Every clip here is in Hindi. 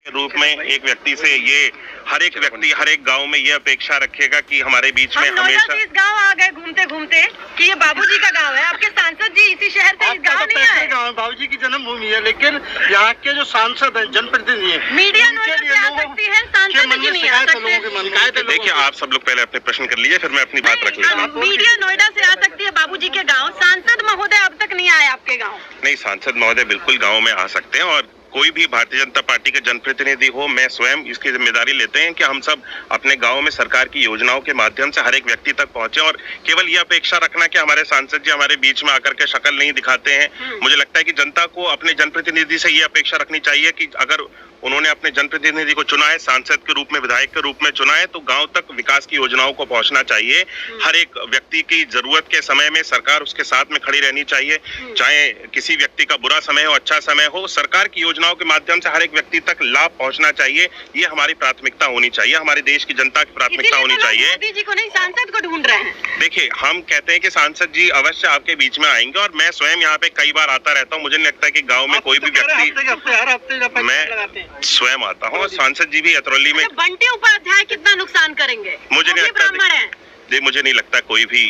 रूप में एक व्यक्ति से ये हर एक व्यक्ति हर एक गांव में ये अपेक्षा रखेगा कि हमारे बीच में हमेशा इस गांव आ गए घूमते घूमते कि ये बाबूजी का गांव है। आपके सांसद जी इसी शहर से इस गांव नहीं आए। बाबूजी की जन्मभूमि है, लेकिन यहाँ के जो सांसद हैं, जनप्रतिनिधि हैं, मीडिया नोएडा से आ सकती है, सांसद जी नहीं आ सकते। देखिए, आप सब लोग पहले अपने प्रश्न कर लीजिए, फिर मैं अपनी बात रख लेता हूँ। मीडिया नोएडा से आ सकती है बाबूजी के गाँव, सांसद महोदय अब तक नहीं आए आपके गाँव। नहीं, सांसद महोदय बिल्कुल गाँव में आ सकते हैं और कोई भी भारतीय जनता पार्टी के जनप्रतिनिधि हो, मैं स्वयं इसकी जिम्मेदारी लेते हैं कि हम सब अपने गांव में सरकार की योजनाओं के माध्यम से हर एक व्यक्ति तक पहुंचे। और केवल ये अपेक्षा रखना कि हमारे सांसद जी हमारे बीच में आकर के शक्ल नहीं दिखाते हैं, मुझे लगता है कि जनता को अपने जनप्रतिनिधि से ये अपेक्षा रखनी चाहिए कि अगर उन्होंने अपने जनप्रतिनिधि को चुना है, सांसद के रूप में, विधायक के रूप में चुना है, तो गांव तक विकास की योजनाओं को पहुंचना चाहिए। हर एक व्यक्ति की जरूरत के समय में सरकार उसके साथ में खड़ी रहनी चाहिए। चाहे किसी व्यक्ति का बुरा समय हो, अच्छा समय हो, सरकार की योजनाओं के माध्यम से हर एक व्यक्ति तक लाभ पहुंचना चाहिए। ये हमारी प्राथमिकता होनी चाहिए, हमारे देश की जनता की प्राथमिकता होनी चाहिए। मोदी जी को नहीं, सांसद को ढूंढ रहे हैं। देखिए, हम कहते हैं कि सांसद जी अवश्य आपके बीच में आएंगे और मैं स्वयं यहाँ पे कई बार आता रहता हूँ। मुझे नहीं लगता कि गाँव में कोई भी व्यक्ति, मैं स्वयं आता हूँ। सांसद जी भी अतरौली में। बंटी उपाध्याय कितना नुकसान करेंगे? मुझे नहीं लगता, मुझे नहीं लगता कोई भी,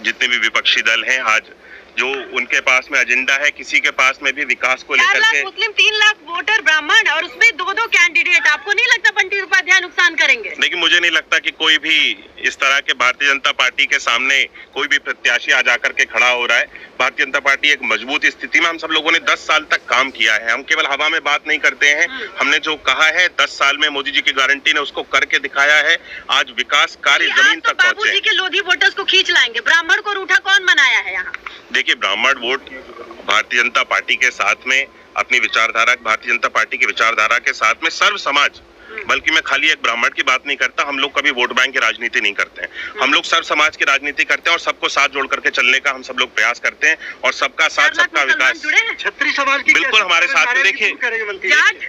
जितने भी विपक्षी दल हैं आज, जो उनके पास में एजेंडा है, किसी के पास में भी विकास को लेकर के। मुस्लिम 3 लाख वोटर ब्राह्मण और उसमें 2-2 कैंडिडेट, आपको नहीं लगता बंटी उपाध्याय नुकसान करेंगे? लेकिन मुझे नहीं लगता कि कोई भी इस तरह के भारतीय जनता पार्टी के सामने कोई भी प्रत्याशी आज आकर के खड़ा हो रहा है। भारतीय जनता पार्टी एक मजबूत स्थिति में, हम सब लोगों ने 10 साल तक काम किया है। हम केवल हवा में बात नहीं करते हैं, हमने जो कहा है 10 साल में मोदी जी की गारंटी ने उसको करके दिखाया है। आज विकास कार्य जमीन तक पहुंचे। बाबूजी के लोधी वोटर्स को खींच लाएंगे। ब्राह्मण को रूठा कौन बनाया है यहाँ? देखिए, ब्राह्मण वोट भारतीय जनता पार्टी के साथ में अपनी विचारधारा, भारतीय जनता पार्टी की विचारधारा के साथ में सर्व समाज, बल्कि मैं खाली एक ब्राह्मण की बात नहीं करता, हम लोग कभी वोट बैंक की राजनीति नहीं करते हैं। हम लोग सर्व समाज की राजनीति करते हैं और सबको साथ जोड़ करके चलने का हम सब लोग प्रयास करते हैं और सबका साथ, सबका विकास। छत्री समाज की बिल्कुल हमारे साथ में। देखिए,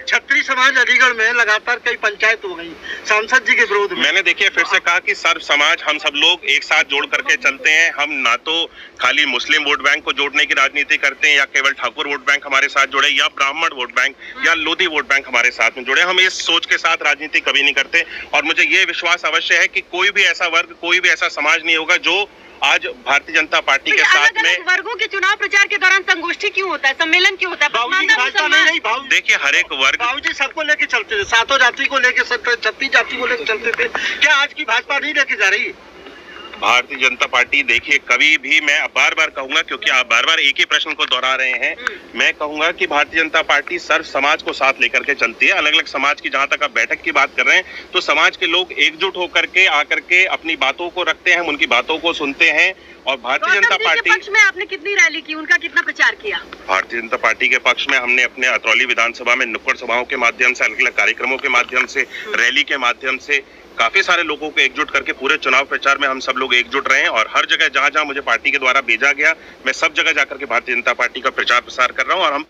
छत्री समाज अलीगढ़ में लगातार कई पंचायत हो गई सांसद जी के विरोध में। मैंने देखिए फिर से कहा कि सर्व समाज, हम सब लोग एक साथ जोड़ करके चलते हैं। हम ना तो खाली मुस्लिम वोट बैंक को जोड़ने की राजनीति करते हैं या केवल ठाकुर वोट बैंक हमारे साथ जुड़े या ब्राह्मण वोट बैंक या लोधी वोट बैंक हमारे साथ में जुड़े। हम इस सोच के साथ राजनीति कभी नहीं करते और मुझे ये विश्वास अवश्य है कि कोई भी ऐसा वर्ग, कोई भी ऐसा समाज नहीं होगा जो आज भारतीय जनता पार्टी के साथ में। वर्गों के चुनाव प्रचार के दौरान संगोष्ठी क्यों होता है, सम्मेलन क्यों होता है? देखिए, हर एक वर्ग, बाबूजी सबको लेके चलते थे, सातों जाति को लेके, 36 जाति को लेके चलते थे। क्या आज की भाजपा नहीं लेके जा रही? भारतीय जनता पार्टी, देखिए, कभी भी मैं बार बार कहूंगा, क्योंकि आप बार बार एक ही प्रश्न को दोहरा रहे हैं, मैं कहूंगा कि भारतीय जनता पार्टी सर्व समाज को साथ लेकर के चलती है। अलग अलग समाज की, जहां तक आप बैठक की बात कर रहे हैं, तो समाज के लोग एकजुट होकर के आकर के अपनी बातों को रखते हैं, हम उनकी बातों को सुनते हैं। और भारतीय जनता पार्टी के पक्ष में आपने कितनी रैली की, उनका कितना प्रचार किया? भारतीय जनता पार्टी के पक्ष में हमने अपने अतरौली विधानसभा में नुक्कड़ सभाओं के माध्यम से, अलग अलग कार्यक्रमों के माध्यम से, रैली के माध्यम से काफी सारे लोगों को एकजुट करके पूरे चुनाव प्रचार में हम सब लोग एकजुट रहे हैं। और हर जगह जहां जहां मुझे पार्टी के द्वारा भेजा गया, मैं सब जगह जाकर के भारतीय जनता पार्टी का प्रचार प्रसार कर रहा हूं और हम